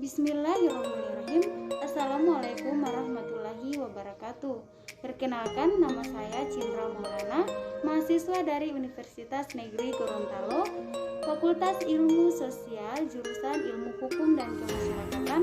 Bismillahirrahmanirrahim. Assalamualaikum warahmatullahi wabarakatuh. Perkenalkan, nama saya Cindra Maulana, mahasiswa dari Universitas Negeri Gorontalo, Fakultas Ilmu Sosial, jurusan Ilmu Hukum dan Kemasyarakatan,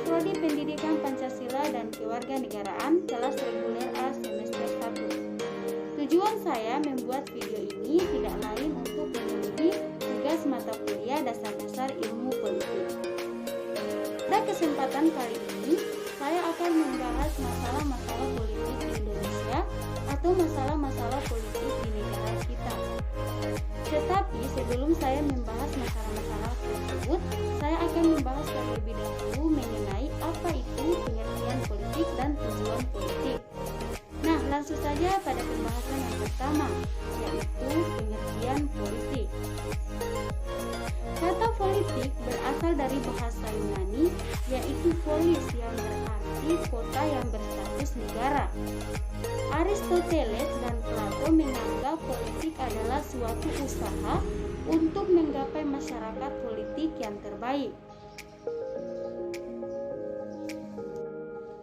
Prodi Pendidikan Pancasila dan Kewarganegaraan, kelas reguler A semester 1. Tujuan saya membuat video ini tidak lain untuk memenuhi tugas mata kuliah dasar-dasar ilmu politik. Pada kesempatan kali ini, saya akan membahas masalah-masalah politik di Indonesia atau masalah-masalah politik di negara kita. Tetapi sebelum saya membahas masalah-masalah tersebut, saya akan membahas terlebih dahulu mengenai apa itu pengertian politik dan tujuan politik. Nah, langsung saja pada pembahasan yang pertama, yaitu pengertian politik. Kata politik berasal dari bahasa Yunani, yaitu polis yang berarti kota yang berstatus negara. Aristoteles dan Plato menganggap politik adalah suatu usaha untuk menggapai masyarakat politik yang terbaik.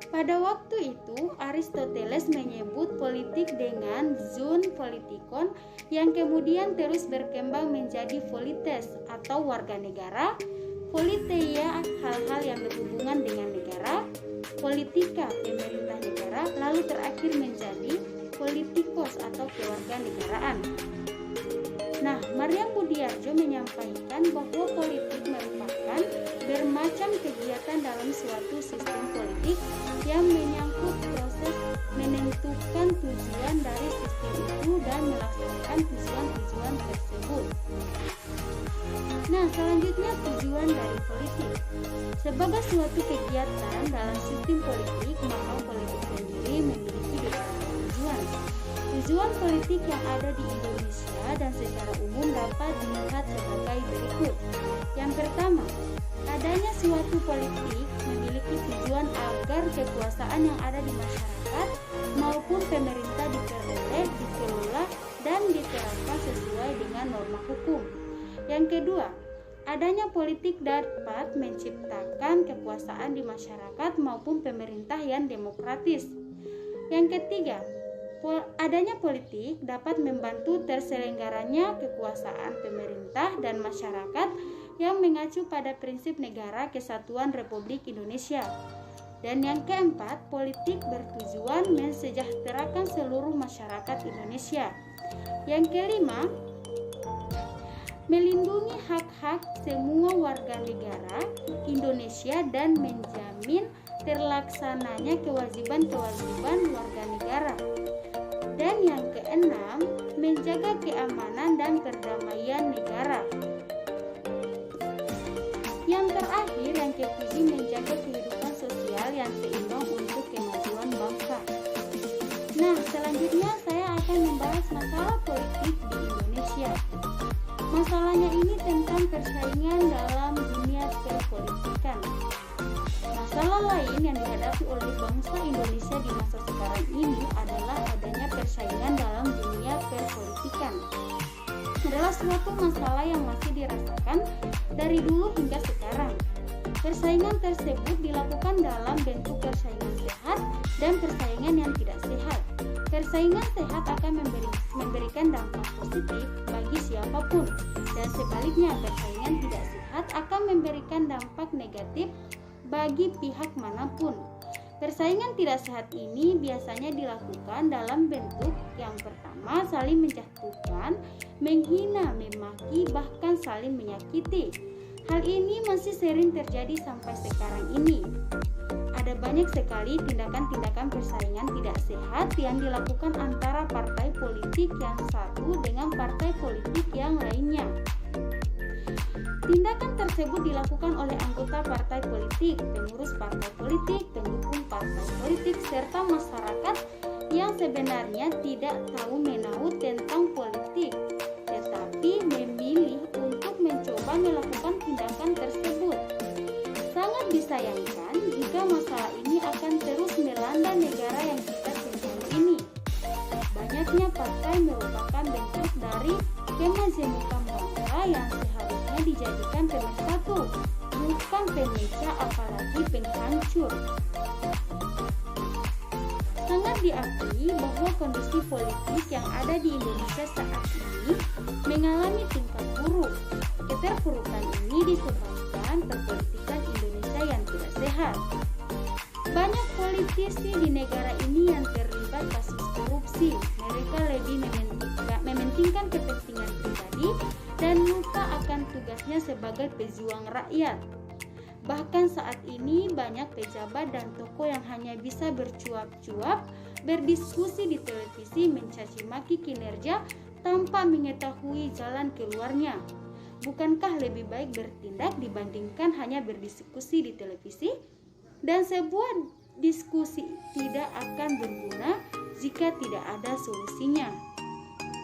Pada waktu itu, Aristoteles menyebut politik dengan zoon politikon yang kemudian terus berkembang menjadi polites atau warga negara, politeia hal-hal yang berhubungan dengan negara, politika pemerintah negara, lalu terakhir menjadi politikos atau kewarganegaraan. Nah, Maryam Budiarjo menyampaikan bahwa politik merupakan bermacam kegiatan dalam suatu sistem politik yang menyangkut proses menentukan tujuan dari sistem itu dan melaksanakan tujuan-tujuan tersebut. Nah, selanjutnya tujuan dari politik. Sebagai suatu kegiatan dalam sistem politik, maka politik sendiri memiliki beberapa tujuan. Tujuan politik yang ada di Indonesia dan secara umum dapat dilihat sebagai berikut. Yang pertama, adanya suatu politik memiliki tujuan agar kekuasaan yang ada di masyarakat maupun pemerintah diperoleh, dikelola, dan diterapkan sesuai dengan norma hukum. Yang kedua, adanya politik dapat menciptakan kekuasaan di masyarakat maupun pemerintah yang demokratis. Yang ketiga, adanya politik dapat membantu terselenggaranya kekuasaan pemerintah dan masyarakat yang mengacu pada prinsip negara kesatuan Republik Indonesia. Dan yang keempat, politik bertujuan mensejahterakan seluruh masyarakat Indonesia. Yang kelima, melindungi hak-hak semua warga negara Indonesia dan menjamin terlaksananya kewajiban-kewajiban warga negara. Dan yang keenam, menjaga keamanan dan perdamaian negara. Yang terakhir, yang ketujuh, menjaga kehidupan sosial yang seimbang untuk kemajuan bangsa. Nah, selanjutnya saya akan membahas masalah politik di Indonesia. Masalahnya ini tentang persaingan dalam dunia perpolitikan. Masalah lain yang dihadapi oleh bangsa Indonesia di masa sekarang ini adalah adanya persaingan dalam dunia perpolitikan. Adalah suatu masalah yang masih dirasakan dari dulu hingga sekarang. Persaingan tersebut dilakukan dalam bentuk persaingan sehat dan persaingan yang tidak sehat. Persaingan sehat akan memberikan dampak positif bagi siapapun, dan sebaliknya persaingan tidak sehat akan memberikan dampak negatif bagi pihak manapun. Persaingan tidak sehat ini biasanya dilakukan dalam bentuk yang pertama, saling menjatuhkan, menghina, memaki, bahkan saling menyakiti. Hal ini masih sering terjadi sampai sekarang ini. Ada banyak sekali tindakan-tindakan persaingan tidak sehat yang dilakukan antara partai politik yang satu dengan partai politik yang lainnya. Tindakan tersebut dilakukan oleh anggota partai politik, pengurus partai politik, pendukung partai politik, serta masyarakat yang sebenarnya tidak tahu menahu tentang politik, tetapi memilih untuk mencoba melakukan tindakan tersebut. Sangat disayangkan jika masalah ini akan terus melanda negara yang kita cintai ini. Banyaknya partai merupakan bentuk dari kemajemukan bangsa yang seharusnya dijadikan pemersatu, bukan pemecah apalagi penghancur. Sangat diakui bahwa kondisi politik yang ada di Indonesia saat ini mengalami tingkat buruk. Keterpurukan ini disebabkan perpolitikan Indonesia yang tidak sehat. Banyak politisi di negara ini yang terlibat kasus korupsi. Mereka lebih mementingkan kepentingan pribadi dan lupa akan tugasnya sebagai pejuang rakyat. Bahkan saat ini banyak pejabat dan tokoh yang hanya bisa bercuap-cuap, berdiskusi di televisi, mencaci maki kinerja tanpa mengetahui jalan keluarnya. Bukankah lebih baik bertindak dibandingkan hanya berdiskusi di televisi? Dan sebuah diskusi tidak akan berguna jika tidak ada solusinya.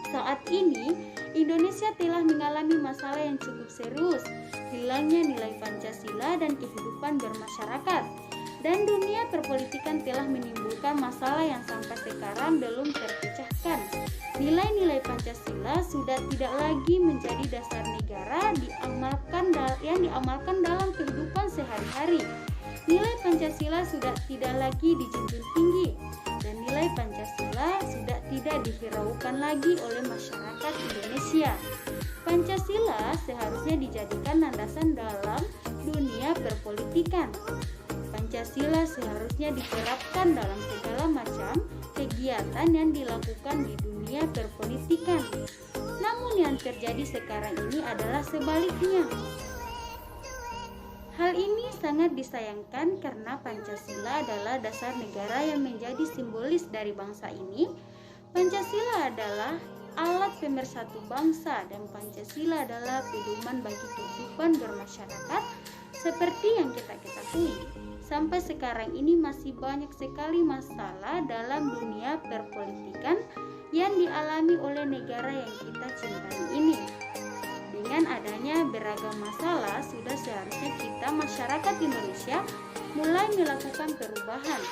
Saat ini, Indonesia telah mengalami masalah yang cukup serius, hilangnya nilai Pancasila dan kehidupan bermasyarakat. Dan dunia perpolitikan telah menimbulkan masalah yang sampai sekarang belum terpecahkan. Nilai-nilai Pancasila sudah tidak lagi menjadi dasar negara yang diamalkan dalam kehidupan sehari-hari. Nilai Pancasila sudah tidak lagi dijunjung tinggi, dan nilai Pancasila sudah tidak dihiraukan lagi oleh masyarakat Indonesia. Pancasila seharusnya dijadikan landasan dalam dunia perpolitikan. Pancasila seharusnya diterapkan dalam segala macam kegiatan yang dilakukan di dunia perpolitikan. Namun yang terjadi sekarang ini adalah sebaliknya. Hal ini sangat disayangkan karena Pancasila adalah dasar negara yang menjadi simbolis dari bangsa ini. Pancasila adalah alat pemersatu bangsa dan Pancasila adalah pedoman bagi kehidupan bermasyarakat. Seperti yang kita ketahui, sampai sekarang ini masih banyak sekali masalah dalam dunia perpolitikan yang dialami oleh negara yang kita cintai ini. Dengan adanya beragam masalah, sudah seharusnya kita masyarakat Indonesia mulai melakukan perubahan.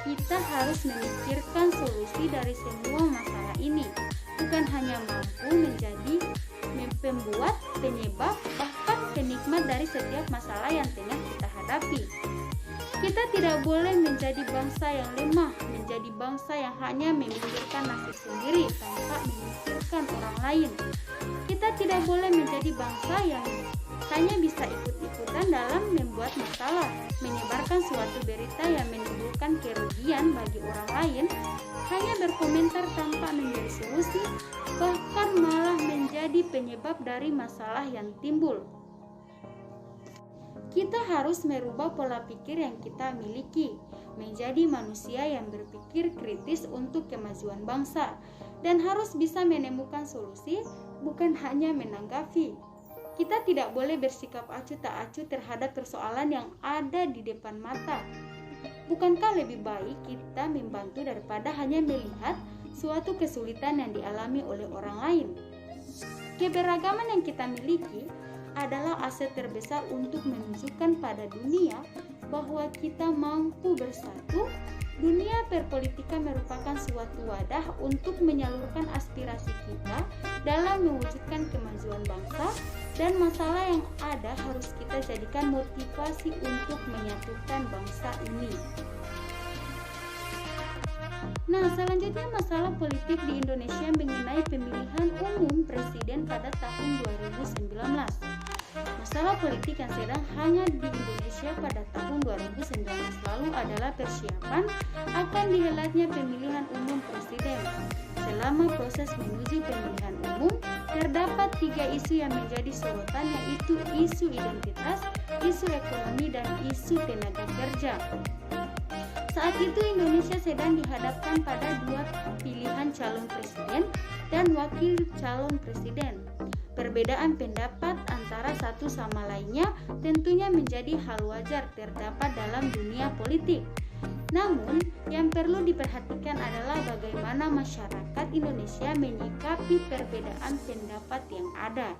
Kita harus memikirkan solusi dari semua masalah ini, bukan hanya mampu menjadi pembuat, penyebab, bahkan penikmat dari setiap masalah yang tengah kita hadapi. Kita tidak boleh menjadi bangsa yang lemah, menjadi bangsa yang hanya memikirkan nasib sendiri tanpa memikirkan orang lain. Kita tidak boleh menjadi bangsa yang hanya bisa ikut-ikutan dalam membuat masalah, menyebarkan suatu berita yang menimbulkan kerugian bagi orang lain, hanya berkomentar tanpa memberi solusi, bahkan malah menjadi penyebab dari masalah yang timbul. Kita harus merubah pola pikir yang kita miliki, menjadi manusia yang berpikir kritis untuk kemajuan bangsa, dan harus bisa menemukan solusi, bukan hanya menanggapi. Kita tidak boleh bersikap acuh tak acuh terhadap persoalan yang ada di depan mata. Bukankah lebih baik kita membantu daripada hanya melihat suatu kesulitan yang dialami oleh orang lain? Keberagaman yang kita miliki adalah aset terbesar untuk menunjukkan pada dunia bahwa kita mampu bersatu. Dunia perpolitika merupakan suatu wadah untuk menyalurkan aspirasi kita dalam mewujudkan kemajuan bangsa, dan masalah yang ada harus kita jadikan motivasi untuk menyatukan bangsa ini. Nah, selanjutnya masalah politik di Indonesia mengenai pemilihan umum presiden pada tahun 2019. Masalah politik yang sedang hangat di Indonesia pada tahun 2019 lalu adalah persiapan akan dihelatnya pemilihan umum presiden. Selama proses menuju pemilihan umum, terdapat 3 isu yang menjadi sorotan, yaitu isu identitas, isu ekonomi, dan isu tenaga kerja. Saat itu Indonesia sedang dihadapkan pada 2 pilihan calon presiden dan wakil calon presiden. Perbedaan pendapat antara satu sama lainnya tentunya menjadi hal wajar terdapat dalam dunia politik. Namun, yang perlu diperhatikan adalah bagaimana masyarakat Indonesia menyikapi perbedaan pendapat yang ada.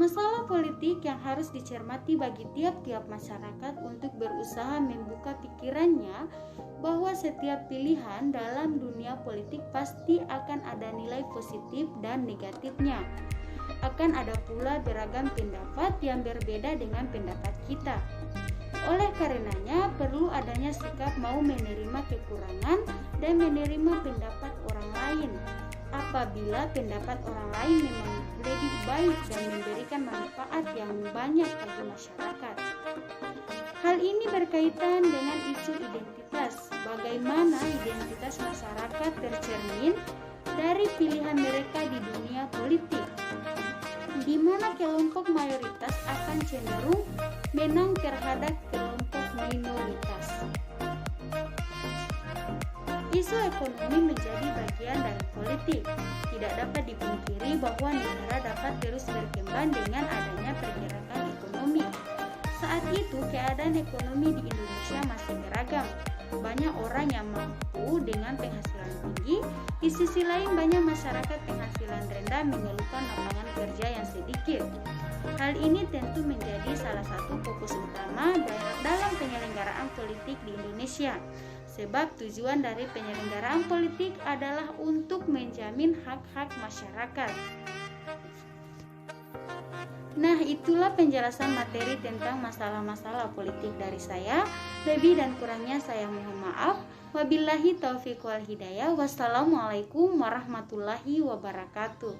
Masalah politik yang harus dicermati bagi tiap-tiap masyarakat untuk berusaha membuka pikirannya bahwa setiap pilihan dalam dunia politik pasti akan ada nilai positif dan negatifnya. akan ada pula beragam pendapat yang berbeda dengan pendapat kita. Oleh karenanya, perlu adanya sikap mau menerima kekurangan dan menerima pendapat orang lain. Apabila pendapat orang lain memang lebih baik dan memberikan manfaat yang banyak bagi masyarakat. Hal ini berkaitan dengan isu identitas. Bagaimana identitas masyarakat tercermin dari pilihan mereka di dunia politik, di mana kelompok mayoritas akan cenderung menang terhadap kelompok minoritas. Isu ekonomi menjadi bagian dari politik. Tidak dapat dipungkiri bahwa negara dapat terus berkembang dengan adanya pergerakan ekonomi. Saat itu, keadaan ekonomi di Indonesia masih beragam. Banyak orang yang mampu dengan penghasilan tinggi, di sisi lain banyak masyarakat penghasilan rendah mengeluhkan lapangan kerja yang sedikit. Hal ini tentu menjadi salah satu fokus utama dalam penyelenggaraan politik di Indonesia. Sebab tujuan dari penyelenggaraan politik adalah untuk menjamin hak-hak masyarakat. Nah, itulah penjelasan materi tentang masalah-masalah politik dari saya. Lebih dan kurangnya saya mohon maaf. Wabillahi taufiq wal hidayah. Wassalamualaikum warahmatullahi wabarakatuh.